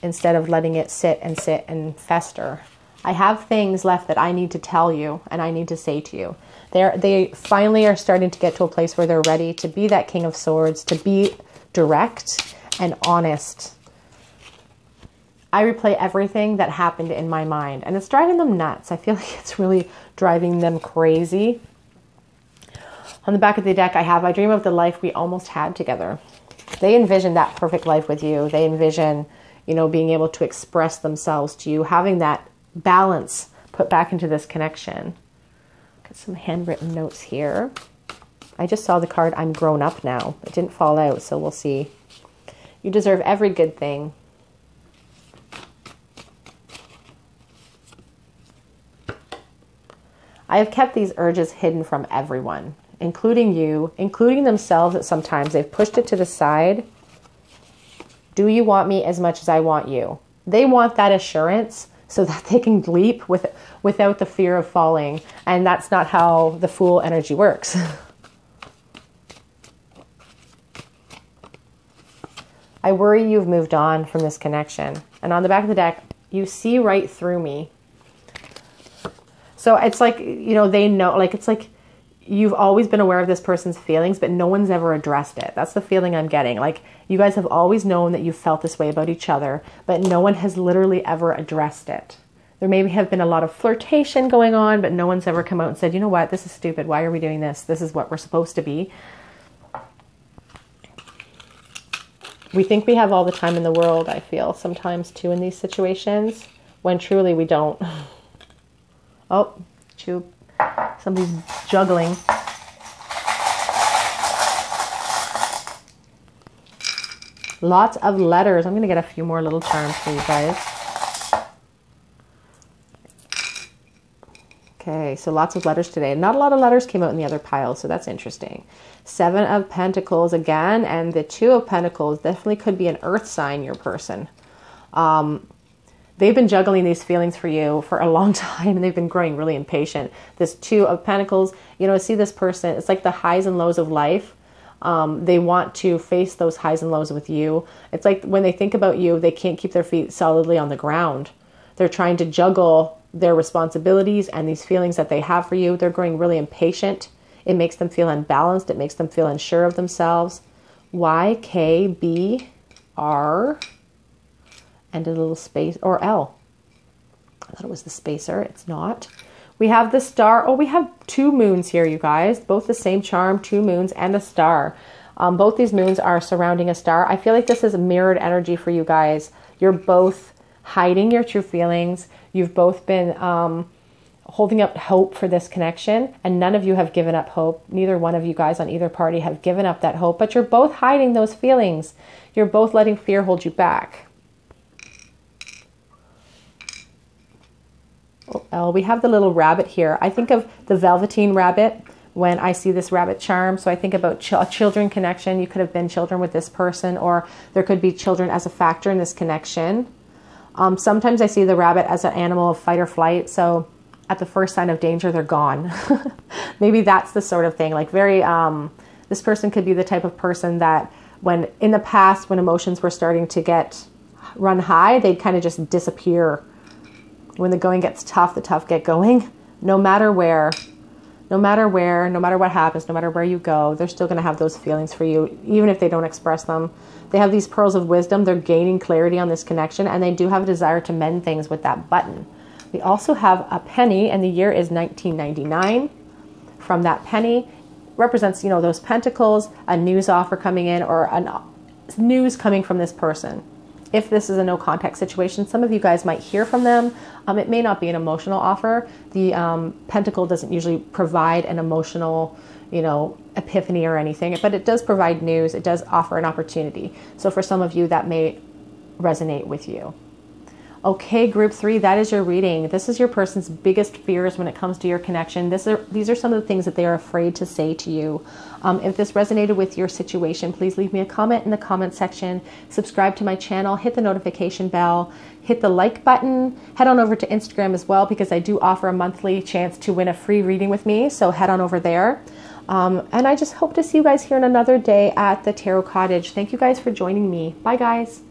instead of letting it sit and fester. I have things left that I need to tell you and I need to say to you. They finally are starting to get to a place where they're ready to be that King of Swords, to be direct and honest. I replay everything that happened in my mind, and it's driving them nuts. I feel like it's really driving them crazy. On the back of the deck, I dream of the life we almost had together. They envision that perfect life with you. They envision, you know, being able to express themselves to you, having that balance put back into this connection. Got some handwritten notes here. I just saw the card, I'm grown up now. It didn't fall out, so we'll see. You deserve every good thing. I have kept these urges hidden from everyone, including you, including themselves at some times. They've pushed it to the side. Do you want me as much as I want you? They want that assurance so that they can leap without the fear of falling. And that's not how the Fool energy works. I worry you've moved on from this connection. And on the back of the deck, you see right through me. So it's like, you know, they know, like, it's like you've always been aware of this person's feelings, but no one's ever addressed it. That's the feeling I'm getting. Like, you guys have always known that you felt this way about each other, but no one has literally ever addressed it. There maybe have been a lot of flirtation going on, but no one's ever come out and said, you know what, this is stupid. Why are we doing this? This is what we're supposed to be. We think we have all the time in the world, I feel, sometimes too, in these situations, when truly we don't. Oh, somebody's juggling. Lots of letters. I'm going to get a few more little charms for you guys. Okay, so lots of letters today. Not a lot of letters came out in the other pile, so that's interesting. 7 of Pentacles again, and the 2 of Pentacles definitely could be an earth sign, your person. They've been juggling these feelings for you for a long time, and they've been growing really impatient. This 2 of Pentacles, you know, see this person, it's like the highs and lows of life. They want to face those highs and lows with you. It's like when they think about you, they can't keep their feet solidly on the ground. They're trying to juggle their responsibilities and these feelings that they have for you. They're growing really impatient. It makes them feel unbalanced. It makes them feel unsure of themselves. YKBR. And a little space, or L. I thought it was the spacer. It's not. We have the star. Oh, we have 2 moons here, you guys. Both the same charm, 2 moons and a star. Both these moons are surrounding a star. I feel like this is a mirrored energy for you guys. You're both hiding your true feelings. You've both been holding up hope for this connection, and none of you have given up hope. Neither one of you guys on either party have given up that hope, but you're both hiding those feelings. You're both letting fear hold you back. Oh, we have the little rabbit here. I think of the Velveteen Rabbit when I see this rabbit charm. So I think about children connection. You could have been children with this person, or there could be children as a factor in this connection. Sometimes I see the rabbit as an animal of fight or flight. So at the first sign of danger, they're gone. Maybe that's the sort of thing. Like this person could be the type of person that when in the past, when emotions were starting to run high, they'd kind of just disappear. When the going gets tough, the tough get going. No matter where, No matter where, no matter what happens, no matter where you go, they're still going to have those feelings for you, even if they don't express them. They have these pearls of wisdom. They're gaining clarity on this connection, and they do have a desire to mend things with that button. We also have a penny, and the year is 1999. From that penny represents, you know, those pentacles, a news offer coming in, or news coming from this person. If this is a no contact situation, some of you guys might hear from them. It may not be an emotional offer. The pentacle doesn't usually provide an emotional, you know, epiphany or anything, but it does provide news. It does offer an opportunity. So for some of you, that may resonate with you. Okay, group 3, that is your reading. This is your person's biggest fears when it comes to your connection. These are some of the things that they are afraid to say to you. If this resonated with your situation, please leave me a comment in the comment section. Subscribe to my channel, hit the notification bell, hit the like button, head on over to Instagram as well, because I do offer a monthly chance to win a free reading with me. So head on over there. And I just hope to see you guys here in another day at the Tarot Cottage. Thank you guys for joining me. Bye, guys.